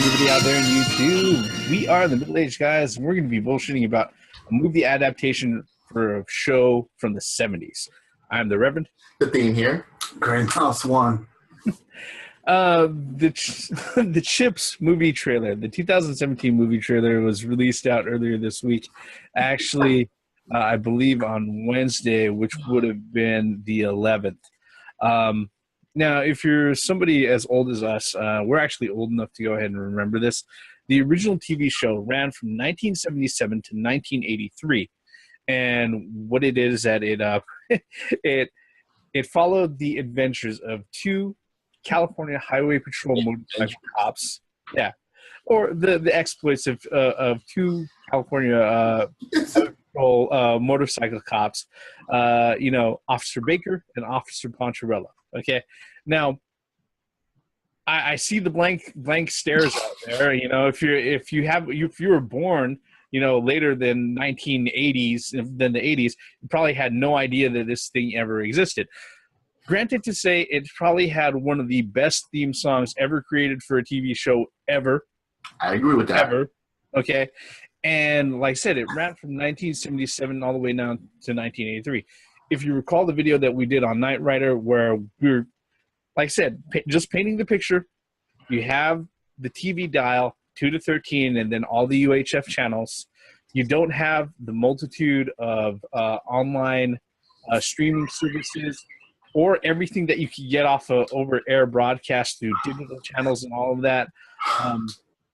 everybody out there in YouTube. We are the Middle-Aged Guys, and we're going to be bullshitting about a movie adaptation for a show from the 70s. I'm the Reverend. The theme here. Grand House One. The CHiPs movie trailer, the 2017 movie trailer was released out earlier this week. Actually, I believe on Wednesday, which would have been the 11th. Now, if you're somebody as old as us, we're actually old enough to go ahead and remember this. The original TV show ran from 1977 to 1983. And what it is that it followed the adventures of two California Highway Patrol motorcycle cops. Yeah. Or the exploits of two California Patrol motorcycle cops, Officer Baker and Officer Poncherello. Okay. Now, I see the blank stares out there. If you were born, later than 1980s, than the 80s, you probably had no idea that this thing ever existed. Granted to say, it probably had one of the best theme songs ever created for a TV show ever. I agree with that. Ever. Okay. And like I said, it ran from 1977 all the way down to 1983. If you recall the video that we did on Knight Rider, where we were, like I said, just painting the picture, you have the TV dial 2 to 13 and then all the UHF channels. You don't have the multitude of online streaming services or everything that you can get off of over-air broadcast through digital channels and all of that.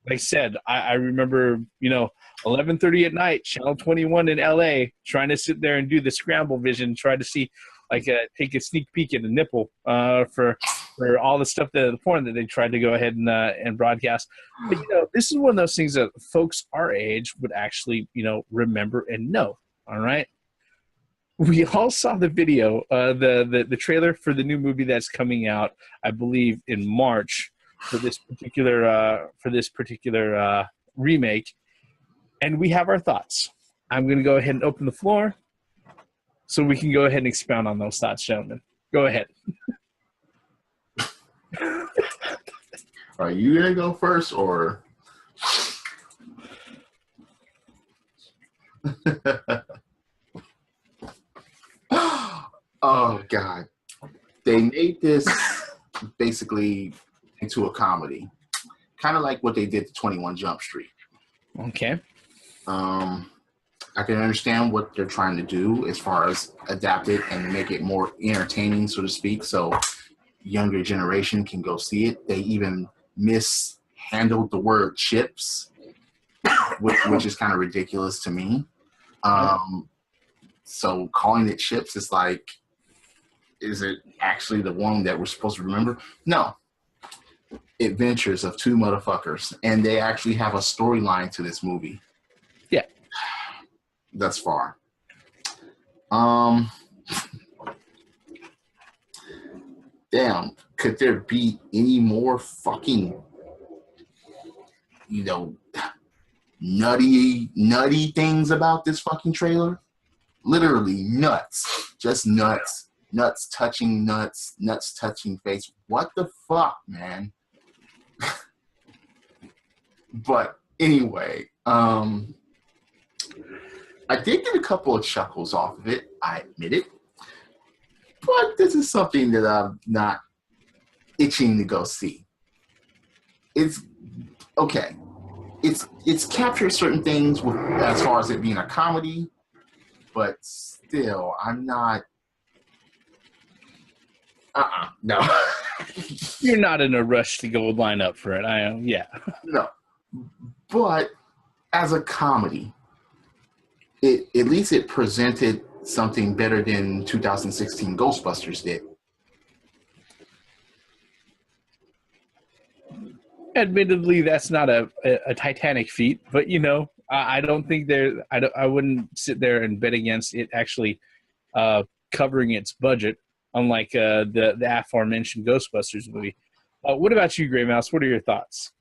Like I said, I remember, 11:30 at night, Channel 21 in LA, trying to sit there and do the scramble vision, try to see, take a sneak peek at a nipple for all the stuff, the porn that they tried to go ahead and broadcast. But, this is one of those things that folks our age would actually, remember and know. All right. We all saw the video, the trailer for the new movie that's coming out, I believe, in March for this particular remake, and we have our thoughts. I'm going to go ahead and open the floor so we can go ahead and expound on those thoughts, gentlemen. Go ahead. Are you going to go first, or? Oh, God. They made this basically into a comedy. Kind of like what they did to 21 Jump Street. Okay. I can understand what they're trying to do as far as adapt it and make it more entertaining, so to speak, so younger generation can go see it. They even mishandled the word chips, which is kind of ridiculous to me. So calling it chips is like, is it actually the one that we're supposed to remember? No. Adventures of two motherfuckers, and they actually have a storyline to this movie. Yeah. Thus far. Damn, could there be any more fucking, nutty things about this fucking trailer? Literally nuts. Just nuts. Nuts touching nuts. Nuts touching face. What the fuck, man? But anyway, I did get a couple of chuckles off of it, I admit it. But this is something that I'm not itching to go see. It's okay. It's captured certain things as far as it being a comedy, but still, I'm not. No. You're not in a rush to go line up for it. I am, yeah. No. But as a comedy, at least it presented something better than 2016 Ghostbusters did. Admittedly, that's not a Titanic feat, but I don't think I wouldn't sit there and bet against it actually covering its budget, unlike the aforementioned Ghostbusters movie. What about you, Gray Mouse? What are your thoughts?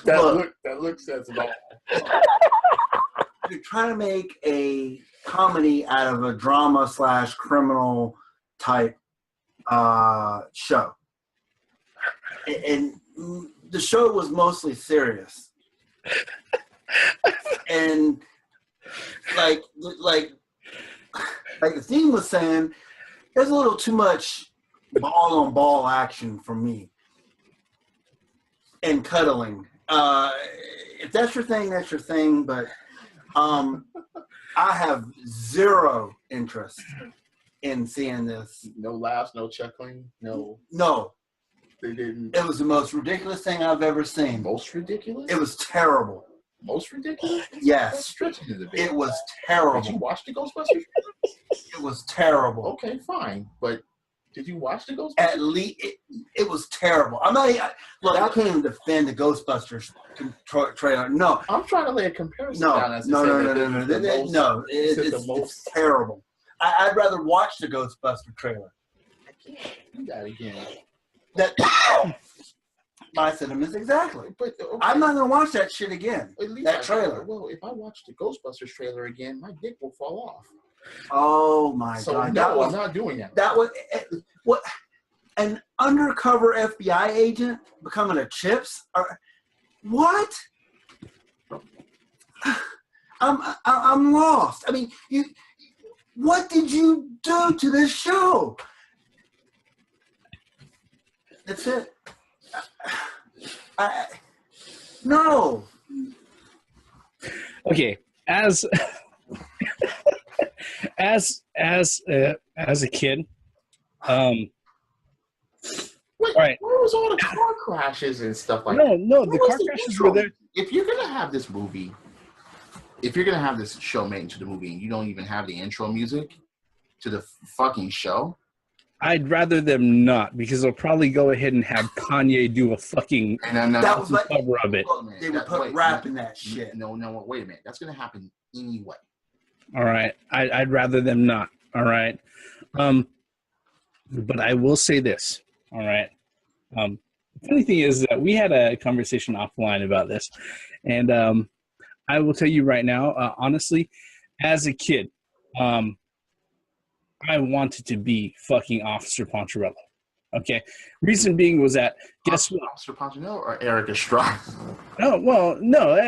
That look says it all. You're trying to make a comedy out of a drama / criminal type show. And the show was mostly serious. And like the theme was saying, there's a little too much ball on ball action for me. And cuddling. If that's your thing, that's your thing. But I have zero interest in seeing this. No laughs, no chuckling, no. They didn't. It was the most ridiculous thing I've ever seen. Most ridiculous? It was terrible. Most ridiculous? Yes. That's stretching it a bit. It was terrible. Did you watch the Ghostbusters? It was terrible. Okay, fine. But did you watch the Ghostbusters? At least it was terrible. I'm not. Look, I can't even defend the Ghostbusters trailer. No, I'm trying to lay a comparison down. No. It's terrible. I'd rather watch the Ghostbuster trailer. I can't do that again. That my sentiments exactly. But okay. I'm not gonna watch that shit again. At least that trailer. Well, if I watch the Ghostbusters trailer again, my dick will fall off. Oh my god! No, I'm not doing that. That was what an undercover FBI agent becoming a CHiPs. What? I'm lost. I mean, what did you do to this show? That's it. No. Okay, as a kid, Wait, right. where was all the car crashes and stuff like that? No, that? the car crashes were there. If you're gonna have this movie, if you're gonna have this show made into the movie, and you don't even have the intro music to the fucking show, I'd rather them not, because they'll probably go ahead and have Kanye do a fucking cover of it. They would put rap in that shit. No, wait a minute. That's going to happen anyway. All right. I'd rather them not. All right. But I will say this. All right. The funny thing is that we had a conversation offline about this. And I will tell you right now, honestly, as a kid, I wanted to be fucking Officer Poncherello. Okay. Reason being was that, guess what? Officer Poncherello or Eric Estrada? Oh, well, no,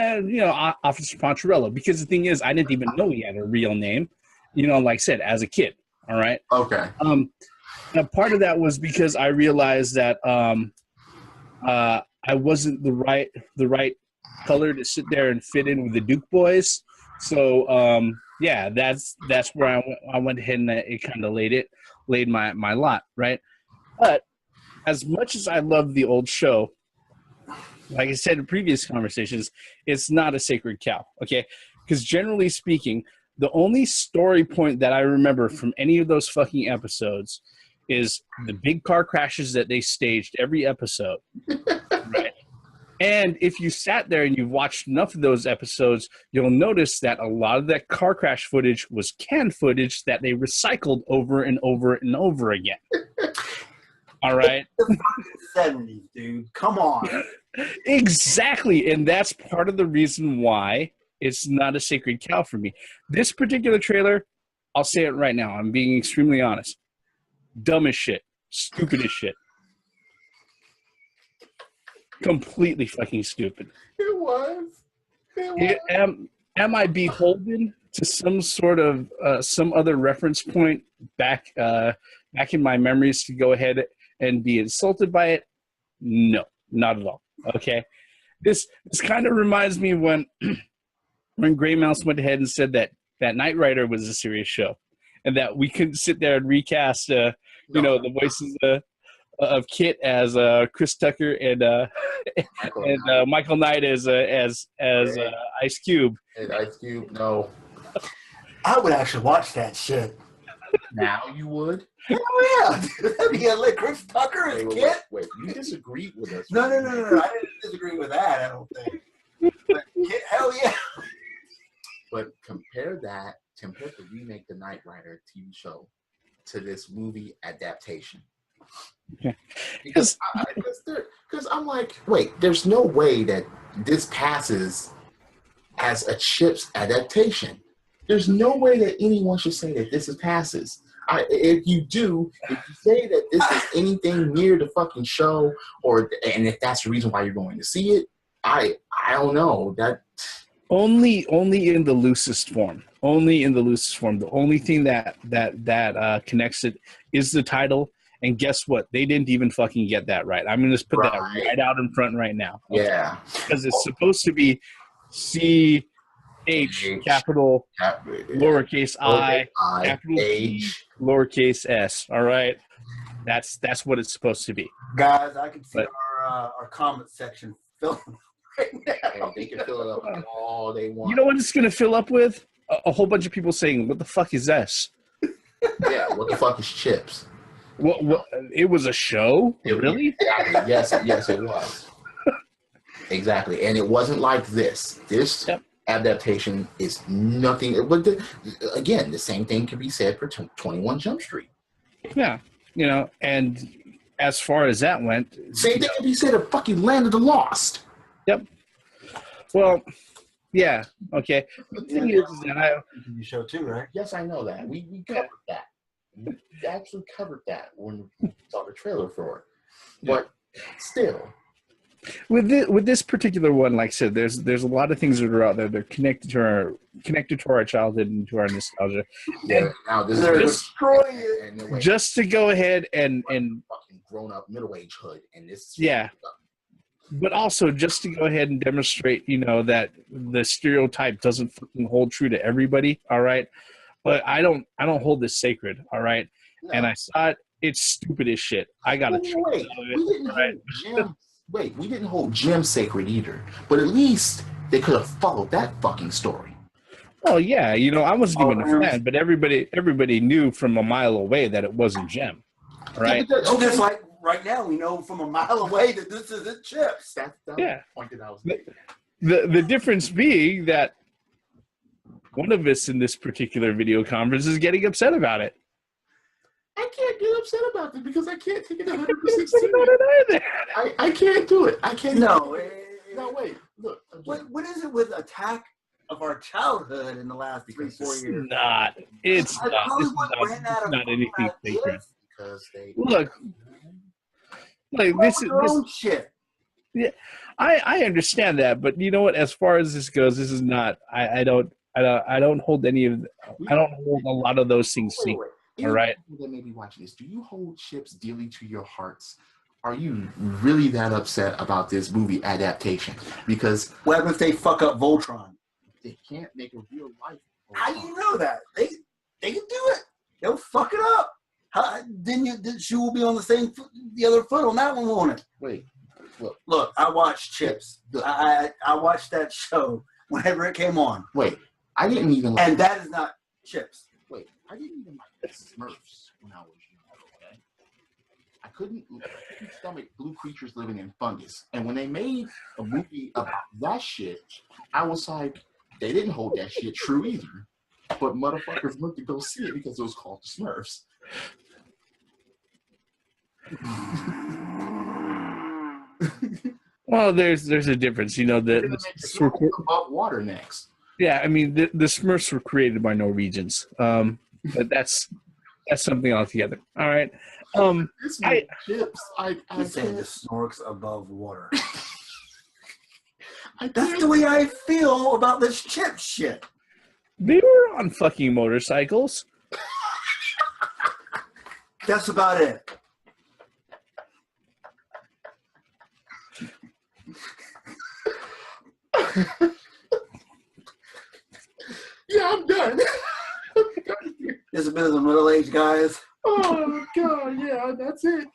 Officer Poncherello. Because the thing is, I didn't even know he had a real name, like I said, as a kid. All right. Okay. Now part of that was because I realized that I wasn't the right color to sit there and fit in with the Duke boys. So, yeah, that's where I went ahead and it kind of laid my lot, right? But as much as I love the old show, like I said in previous conversations, it's not a sacred cow, okay? Because generally speaking, the only story point that I remember from any of those fucking episodes is the big car crashes that they staged every episode, right? And if you sat there and you've watched enough of those episodes, you'll notice that a lot of that car crash footage was canned footage that they recycled over and over and over again. All right? The 70s, dude. Come on. Exactly. And that's part of the reason why it's not a sacred cow for me. This particular trailer, I'll say it right now. I'm being extremely honest. Dumb as shit. Stupid as shit. Completely fucking stupid. It was. Am I beholden to some sort of some other reference point back in my memories to go ahead and be insulted by it? No, not at all. Okay, this kind of reminds me when Gray Mouse went ahead and said that Knight Rider was a serious show, and that we couldn't sit there and recast the voices of Kit as Chris Tucker and Michael Knight as Ice Cube. And Ice Cube, no. I would actually watch that shit. Now you would? Hell yeah. That'd be like Chris Tucker as Kit. Wait, you disagreed with us. No. I didn't disagree with that, I don't think. But Kit, hell yeah. But compare to remake the Knight Rider TV show to this movie adaptation. Okay. Because I'm like, wait, there's no way that this passes as a CHiPs adaptation. There's no way that anyone should say that this passes. If you say that this is anything near the fucking show, and if that's the reason why you're going to see it, I don't know that. Only in the loosest form. Only in the loosest form. The only thing that connects it is the title. And guess what? They didn't even fucking get that right. I'm going to put that right out in front right now. Okay? Yeah. Because it's supposed to be CH, capital, lowercase I, capital H, P, lowercase s. All right? That's what it's supposed to be. Guys, I can see our comment section filling right now. They can fill it up with all they want. You know what it's going to fill up with? A whole bunch of people saying, what the fuck is this? Yeah, what the fuck is chips? What? It was a show? Really? Exactly. Yes, it was. Exactly. And it wasn't like this. This adaptation is nothing. But again, the same thing can be said for 21 Jump Street. Yeah. You know, and as far as that went... Same thing can be said of fucking Land of the Lost. Yep. Well, yeah. Okay. The thing is that you show too, right? Yes, I know that. We covered that. We actually covered that when we saw the trailer for it. But still, with this particular one, like I said, there's a lot of things that are out there. They're connected to our childhood and to our nostalgia. Yeah. And now this they're is destroying it. Just to go ahead and fucking grown up middle age hood, and this. Yeah. But also just to go ahead and demonstrate, you know, that the stereotype doesn't fucking hold true to everybody. All right. But I don't hold this sacred, all right? No. And I saw it. It's stupid as shit. I got to wait. We didn't hold Jim sacred either. But at least they could have followed that fucking story. Oh yeah, you know, I wasn't even a fan, but everybody knew from a mile away that it wasn't Jim, right? Yeah, just like right now, we know from a mile away that this isn't chips. That's the point that I was making. The difference being that one of us in this particular video conference is getting upset about it. I can't get upset about it because I can't take it 100% serious. I can't do it. I can't. No. No, wait. Look. What is it with Attack of Our Childhood in the last 4 years? It's not anything sacred. Because they look. Like this shit. Yeah, I understand that, but you know what? As far as this goes, this is not. I don't hold any of. I don't hold a lot of those things secret. All right. That may be watching this. Do you hold chips dearly to your hearts? Are you really that upset about this movie adaptation? Because what happens if they fuck up Voltron? They can't make a real life. How do you know that? They can do it. They'll fuck it up. Then she will be on the other foot on that one, won't it? Wait. Look, I watched Chips. I watched that show whenever it came on. Wait, I didn't even like. And that is not Chips. Wait, I didn't even like Smurfs when I was young. Okay, I couldn't stomach blue creatures living in fungus. And when they made a movie about that shit, I was like, they didn't hold that shit true either. But motherfuckers went to go see it because it was called the Smurfs. Well, there's a difference, you know. The above water next. Yeah, I mean the Smurfs were created by Norwegians, but that's something altogether. All right, He's saying the snorks above water. That's the way I feel about this chip shit. They were on fucking motorcycles. That's about it. Yeah, I'm done. This has been the middle-aged guys. Oh God, yeah, that's it.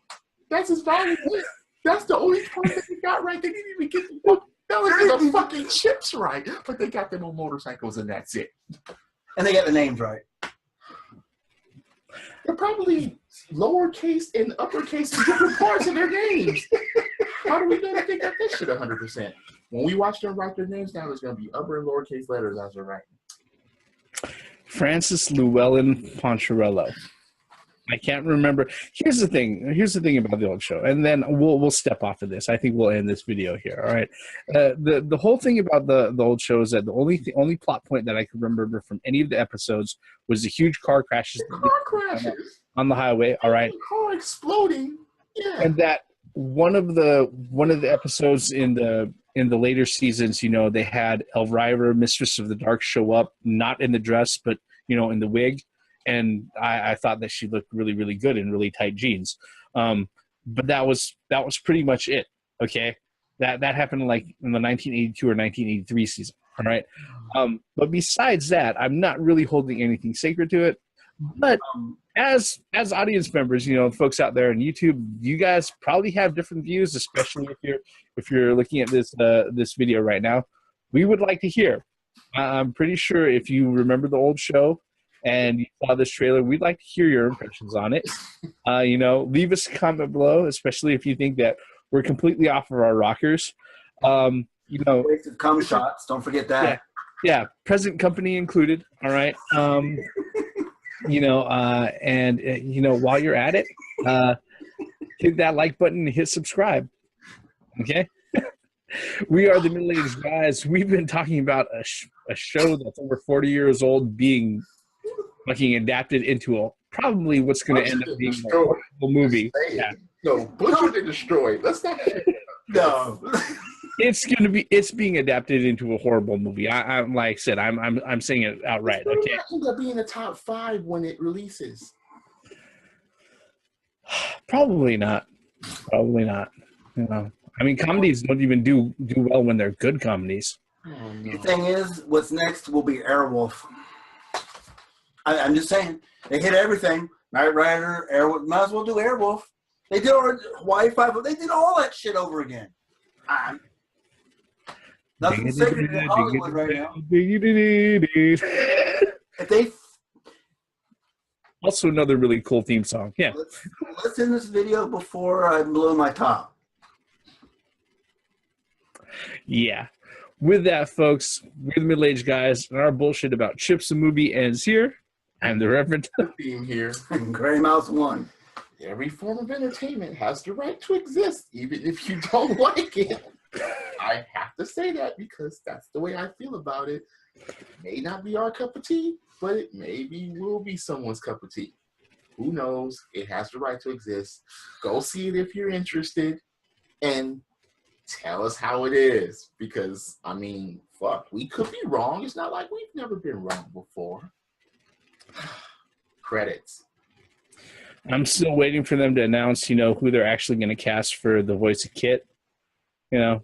That's as far as it. That's the only part that they got right. They didn't even get the fucking chips right, but they got them on motorcycles, and that's it. And they got the names right. They're probably lowercase and uppercase in different parts of their names. How do we know that they got this shit 100%? When we watch them write their names down, it's going to be upper and lowercase letters as they're writing. Francis Llewellyn Poncherello. I can't remember. Here's the thing. Here's the thing about the old show, and then we'll step off of this. I think we'll end this video here. All right. The whole thing about the old show is that the only plot point that I could remember from any of the episodes was the huge car crashes. On the highway. All right. The car exploding. Yeah. And that one of the episodes in the later seasons, you know, they had Elvira, Mistress of the Dark, show up, not in the dress, but in the wig. And I thought that she looked really, really good in really tight jeans. But that was pretty much it. Okay. That happened like in the 1982 or 1983 season. All right. But besides that, I'm not really holding anything sacred to it. But as audience members, folks out there on YouTube, you guys probably have different views, especially if you're looking at this video right now. We would like to hear. I'm pretty sure if you remember the old show and you saw this trailer, we'd like to hear your impressions on it. Leave us a comment below, especially if you think that we're completely off of our rockers. Wasted cum shots. Don't forget that. Yeah, present company included. All right. While you're at it, hit that like button and hit subscribe. Okay. We are the middle-aged guys. We've been talking about a show that's over 40 years old being fucking adapted into probably what's going to end up being a horrible movie. Yeah. No, butchered and destroyed. Let's not. No. It's being adapted into a horrible movie. I'm like I said, I'm saying it outright. Okay. It's going to be in the top 5 when it releases. Probably not. I mean, comedies don't even do well when they're good comedies. Oh, no. The thing is, what's next will be Airwolf. I'm just saying, they hit everything. Knight Rider, Airwolf. Might as well do Airwolf. They did Hawaii Five. They did all that shit over again. Nothing sacred in Hollywood right now. If they also another really cool theme song. Yeah. Let's end this video before I blow my top. Yeah. With that, folks, we're the middle-aged guys, and our bullshit about Chips the movie ends here. I'm the Reverend. Being here. Gray Mouse 1. Every form of entertainment has the right to exist, even if you don't like it. I have to say that because that's the way I feel about it. It may not be our cup of tea, but it maybe will be someone's cup of tea. Who knows? It has the right to exist. Go see it if you're interested, and tell us how it is. Because, I mean, fuck, we could be wrong. It's not like we've never been wrong before. Credits. I'm still waiting for them to announce, who they're actually going to cast for the voice of Kit.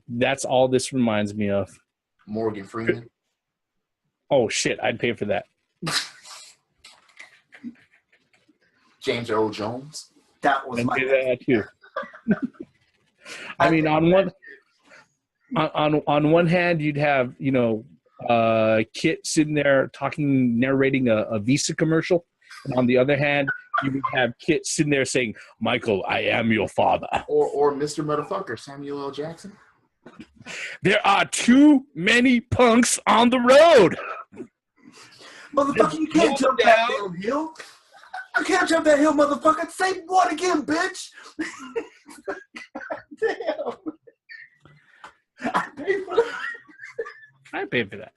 That's all this reminds me of. Morgan Freeman. Oh, shit. I'd pay for that. James Earl Jones. That was I'd my pay that too. I mean, on one hand, you'd have, Kit sitting there narrating a Visa commercial. And on the other hand, you would have Kit sitting there saying, "Michael, I am your father." Or Mr. Motherfucker, Samuel L. Jackson. There are too many punks on the road. Motherfucker, you can't jump that damn hill. You can't jump that hill, motherfucker. Say what again, bitch? Damn. I paid for that. I paid for that.